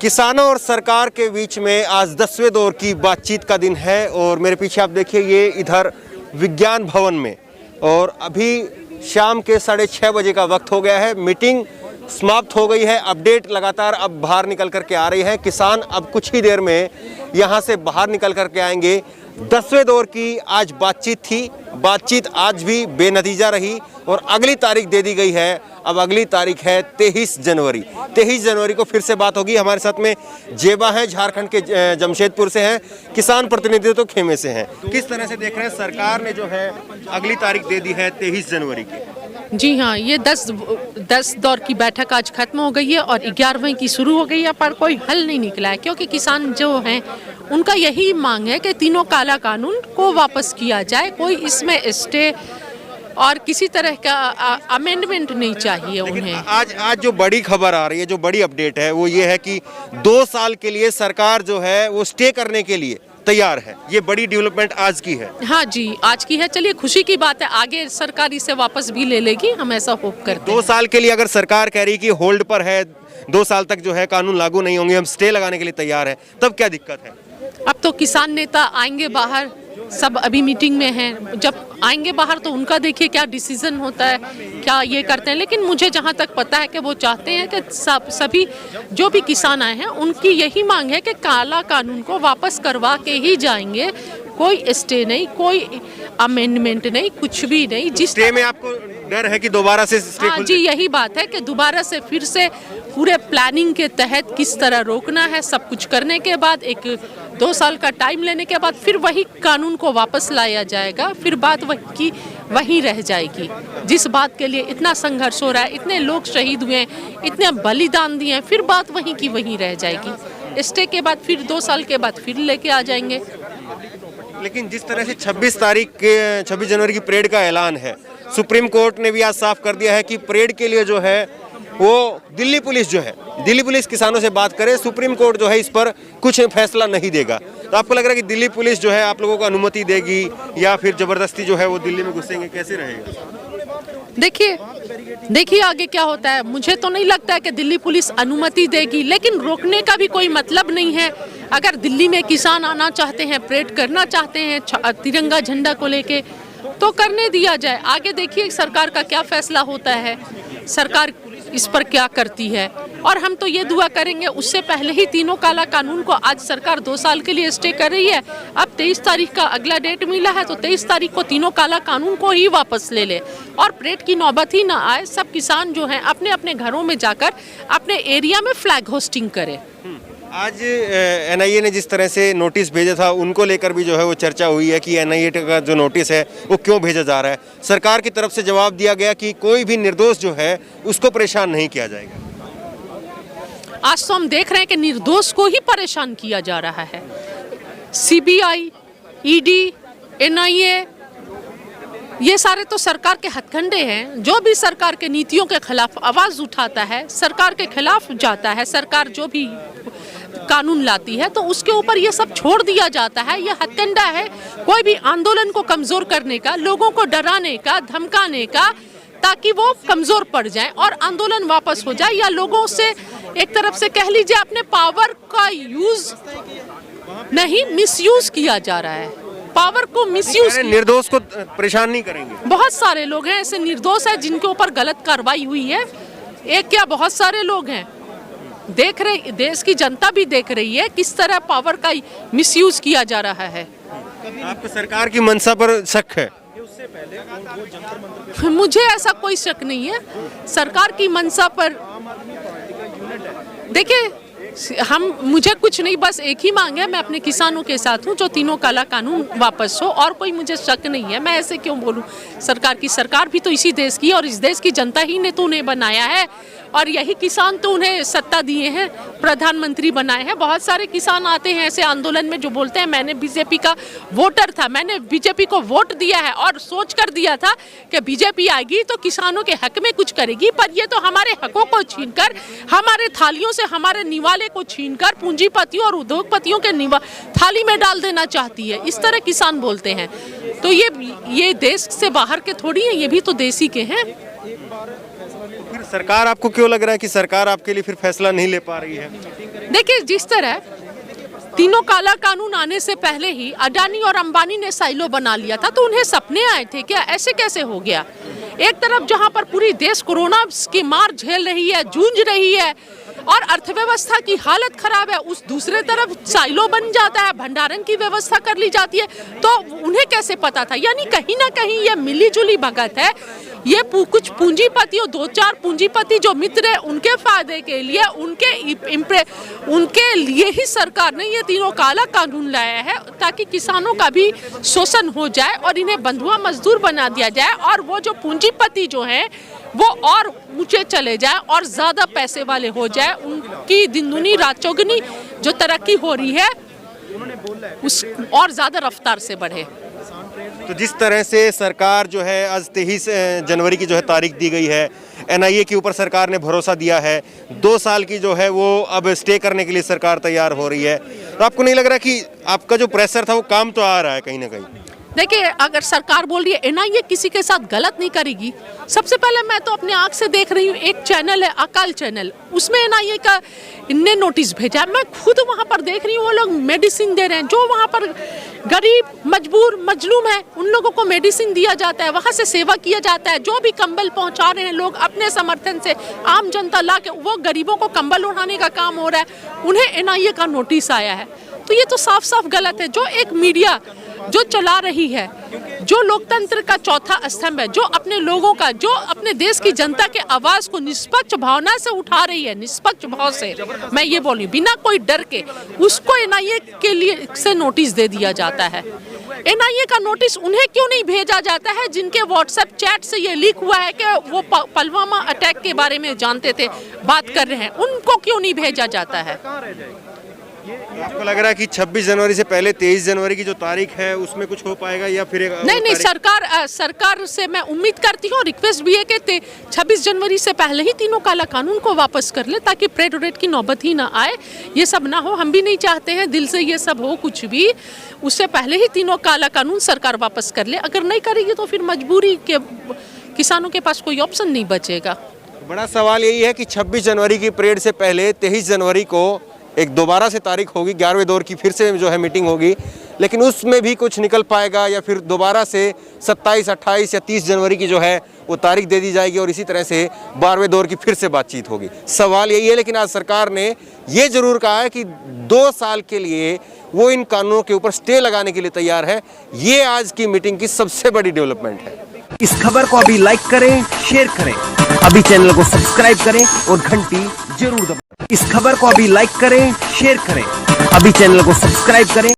किसानों और सरकार के बीच में आज 10वें दौर की बातचीत का दिन है और मेरे पीछे आप देखिए ये इधर विज्ञान भवन में और अभी शाम के 6:30 बजे का वक्त हो गया है। मीटिंग समाप्त हो गई है। अपडेट लगातार अब बाहर निकल करके आ रही है। किसान अब कुछ ही देर में यहाँ से बाहर निकल करके आएंगे। 10वें दौर की आज बातचीत थी। बातचीत आज भी बेनतीजा रही और अगली तारीख दे दी गई है। अब अगली तारीख है 23 जनवरी। 23 जनवरी को फिर से बात होगी। हमारे साथ में जेबा है, झारखंड के जमशेदपुर से हैं, किसान प्रतिनिधि तो खेमे से हैं। किस तरह से देख रहे हैं, सरकार ने जो है अगली तारीख दे दी है 23 जनवरी की। जी हाँ, ये 10 दौर की बैठक आज खत्म हो गई है और 11वें की शुरू हो गई है, पर कोई हल नहीं निकला है क्योंकि किसान जो हैं उनका यही मांग है कि तीनों काला कानून को वापस किया जाए। कोई इसमें स्टे और किसी तरह का अमेंडमेंट नहीं चाहिए उन्हें। आज जो बड़ी खबर आ रही है, जो बड़ी अपडेट है वो ये है कि 2 साल के लिए सरकार जो है वो स्टे करने के लिए तैयार है। ये बड़ी डेवलपमेंट आज की है। हाँ जी, आज की है। चलिए, खुशी की बात है। आगे सरकार इसे वापस भी ले लेगी, हम ऐसा होप करते हैं। 2 साल के लिए अगर सरकार कह रही कि होल्ड पर है, 2 साल तक जो है कानून लागू नहीं होंगे, हम स्टे लगाने के लिए तैयार है, तब क्या दिक्कत है? अब तो किसान नेता आएंगे बाहर, सब अभी मीटिंग में हैं। जब आएंगे बाहर तो उनका देखिए क्या डिसीजन होता है, क्या ये करते हैं। लेकिन मुझे जहाँ तक पता है कि वो चाहते हैं कि सभी जो भी किसान आए हैं उनकी यही मांग है कि काला कानून को वापस करवा के ही जाएंगे। कोई स्टे नहीं, कोई अमेंडमेंट नहीं, कुछ भी नहीं। जिस स्टे में आपको डर है कि दोबारा से स्टे हाँ जी, यही बात है कि दोबारा से फिर से पूरे प्लानिंग के तहत किस तरह रोकना है, सब कुछ करने के बाद 1-2 साल का टाइम लेने के बाद फिर वही कानून को वापस लाया जाएगा। फिर बात वही रह जाएगी। जिस बात के लिए इतना संघर्ष हो रहा है, इतने लोग शहीद हुए हैं, इतने बलिदान दिए हैं, फिर बात वहीं की वहीं रह जाएगी। स्टे के बाद फिर 2 साल के बाद फिर लेके आ जाएंगे। लेकिन जिस तरह से 26 जनवरी की परेड का ऐलान है, सुप्रीम कोर्ट ने भी आज साफ कर दिया है कि परेड के लिए जो है वो दिल्ली पुलिस किसानों से बात करे। सुप्रीम कोर्ट जो है इस पर कुछ फैसला नहीं देगा। तो आपको लग रहा है कि दिल्ली पुलिस जो है आप लोगों को अनुमति देगी या फिर जबरदस्ती जो है वो दिल्ली में घुसेंगे? कैसे रहेगा? देखिए आगे क्या होता है। मुझे तो नहीं लगता है कि दिल्ली पुलिस अनुमति देगी, लेकिन रोकने का भी कोई मतलब नहीं है। अगर दिल्ली में किसान आना चाहते हैं, परेड करना चाहते हैं तिरंगा झंडा को लेके, तो करने दिया जाए। आगे देखिए सरकार का क्या फैसला होता है, सरकार इस पर क्या करती है। और हम तो ये दुआ करेंगे, उससे पहले ही तीनों काला कानून को आज सरकार 2 साल के लिए स्टे कर रही है। अब 23 तारीख का अगला डेट मिला है, तो 23 तारीख को तीनों काला कानून को ही वापस ले ले और परेड की नौबत ही ना आए। सब किसान जो हैं अपने अपने घरों में जाकर अपने एरिया में फ्लैग होस्टिंग करें। आज एनआईए ने जिस तरह से नोटिस भेजा था, उनको लेकर भी जो है वो चर्चा हुई है कि एनआईए का जो नोटिस है वो क्यों भेजा जा रहा है। सरकार की तरफ से जवाब दिया गया कि कोई भी निर्दोष जो है उसको परेशान नहीं किया जाएगा। आज तो हम देख रहे हैं कि निर्दोष को ही परेशान किया जा रहा है। सीबीआई, ईडी, एनआईए, ये सारे तो सरकार के हथकंडे हैं। जो भी सरकार के नीतियों के खिलाफ आवाज उठाता है, सरकार के खिलाफ जाता है, सरकार जो भी कानून लाती है तो उसके ऊपर ये सब छोड़ दिया जाता है। ये हथकंडा है कोई भी आंदोलन को कमजोर करने का, लोगों को डराने का, धमकाने का, ताकि वो कमजोर पड़ जाएं और आंदोलन वापस हो जाए। या लोगों से एक तरफ से कह लीजिए अपने पावर का यूज नहीं, मिसयूज किया जा रहा है। पावर को मिसयूज। निर्दोष को परेशान नहीं करेंगे। बहुत सारे लोग हैं ऐसे निर्दोष है जिनके ऊपर गलत कार्रवाई हुई है। एक क्या, बहुत सारे लोग हैं। देख रहे, देश की जनता भी देख रही है किस तरह पावर का मिसयूज किया जा रहा है। आपको सरकार की मंशा पर शक है? मुझे ऐसा कोई शक नहीं है सरकार की मंशा पर। देखिए मुझे कुछ नहीं, बस एक ही मांग है, मैं अपने किसानों के साथ हूँ, जो तीनों काला कानून वापस हो। और कोई मुझे शक नहीं है। मैं ऐसे क्यों बोलूँ? सरकार भी तो इसी देश की और इस देश की जनता ही ने तो उन्हें बनाया है और यही किसान तो उन्हें सत्ता दिए हैं, प्रधानमंत्री बनाए हैं। बहुत सारे किसान आते हैं ऐसे आंदोलन में जो बोलते हैं मैंने बीजेपी का वोटर था, मैंने बीजेपी को वोट दिया है और सोच कर दिया था कि बीजेपी आएगी तो किसानों के हक में कुछ करेगी, पर ये तो हमारे हकों को छीनकर, हमारे थालियों से हमारे निवाले को छीनकर पूंजीपतियों और उद्योगपतियों के थाली में डाल देना चाहती है। इस तरह किसान बोलते हैं। तो ये देश से बाहर के थोड़ी हैं, ये भी तो देसी के हैं। सरकार आपको क्यों लग रहा है कि सरकार आपके लिए फिर फैसला नहीं ले पा रही है? देखिए, जिस तरह तीनों काला कानून आने से पहले ही अडानी और अंबानी ने साइलो बना लिया था, तो उन्हें सपने आए थे क्या? ऐसे कैसे हो गया? एक तरफ जहां पर पूरी देश कोरोना की मार झेल रही है, जूझ रही है और अर्थव्यवस्था की हालत खराब है, उस दूसरे तरफ साइलो बन जाता है, भंडारण की व्यवस्था कर ली जाती है, तो उन्हें कैसे पता था? यानी कहीं ना कहीं ये मिलीजुली भगत है। ये कुछ पूंजीपतियों, दो चार पूंजीपति जो मित्र है, उनके फायदे के लिए, उनके लिए ही सरकार ने ये तीनों काला कानून लाया है, ताकि किसानों का भी शोषण हो जाए और इन्हें बंधुआ मजदूर बना दिया जाए, और वो जो पूंजीपति जो हैं वो और ऊंचे चले जाए और ज्यादा पैसे वाले हो जाए, उनकी दिन दुनी रात चौगुनी जो तरक्की हो रही है उस और ज्यादा रफ्तार से बढ़े। तो जिस तरह से सरकार जो है आज 23 जनवरी की जो है तारीख दी गई है, एनआईए के ऊपर सरकार ने भरोसा दिया है, 2 साल की जो है वो अब स्टे करने के लिए सरकार तैयार हो रही है, तो आपको नहीं लग रहा कि आपका जो प्रेशर था वो काम तो आ रहा है कहीं ना कहीं? देखिए, अगर सरकार बोल रही है एनआईए किसी के साथ गलत नहीं करेगी, सबसे पहले मैं तो अपने आंख से देख रही हूँ, एक चैनल है अकाल चैनल, उसमें एनआईए का इनने नोटिस भेजा, मैं खुद वहाँ पर देख रही हूँ, वो लोग मेडिसिन दे रहे हैं, जो वहाँ पर गरीब मजबूर मजलूम है उन लोगों को मेडिसिन दिया जाता है, वहाँ से सेवा किया जाता है, जो भी कंबल पहुँचा रहे हैं लोग अपने समर्थन से, आम जनता ला के वो गरीबों को कंबल उठाने का काम हो रहा है, उन्हें एनआईए का नोटिस आया है। तो ये तो साफ साफ गलत है। जो एक मीडिया जो चला रही है, जो लोकतंत्र का चौथा स्तंभ है, जो अपने लोगों का, जो अपने देश की जनता के आवाज को निष्पक्ष भावना से उठा रही है, निष्पक्ष भाव से मैं ये बोली, बिना कोई डर के, उसको एनआईए के लिए से नोटिस दे दिया जाता है। एनआईए का नोटिस उन्हें क्यों नहीं भेजा जाता है जिनके व्हाट्सएप चैट से ये लीक हुआ है कि वो पुलवामा अटैक के बारे में जानते थे, बात कर रहे हैं, उनको क्यों नहीं भेजा जाता है? आपको लग रहा है कि 26 जनवरी से पहले 23 जनवरी की जो तारीख है उसमें कुछ हो पाएगा या फिर नहीं, सरकार से मैं उम्मीद करती हूँ, रिक्वेस्ट भी है कि 26 जनवरी से पहले ही तीनों काला कानून को वापस कर ले, ताकि प्रेड रेड की नौबत ही ना आए, ये सब ना हो। हम भी नहीं चाहते हैं दिल से ये सब हो कुछ भी, उससे पहले ही तीनों काला कानून सरकार वापस कर ले। अगर नहीं करेगी तो फिर मजबूरी के किसानों के पास कोई ऑप्शन नहीं बचेगा। बड़ा सवाल यही है कि 26 जनवरी की परेड से पहले 23 जनवरी को एक दोबारा से तारीख होगी, 11वें दौर की फिर से जो है मीटिंग होगी, लेकिन उसमें भी कुछ निकल पाएगा या फिर दोबारा से 27, 28 या 30 जनवरी की जो है वो तारीख दे दी जाएगी और इसी तरह से 12वें दौर की फिर से बातचीत होगी। सवाल यही है, लेकिन आज सरकार ने ये जरूर कहा है कि 2 साल के लिए वो इन कानूनों के ऊपर स्टे लगाने के लिए तैयार है। ये आज की मीटिंग की सबसे बड़ी डेवलपमेंट है। इस खबर को अभी लाइक करें, शेयर करें, अभी चैनल को सब्सक्राइब करें और घंटी जरूर दबाएं। इस खबर को अभी लाइक करें, शेयर करें, अभी चैनल को सब्सक्राइब करें।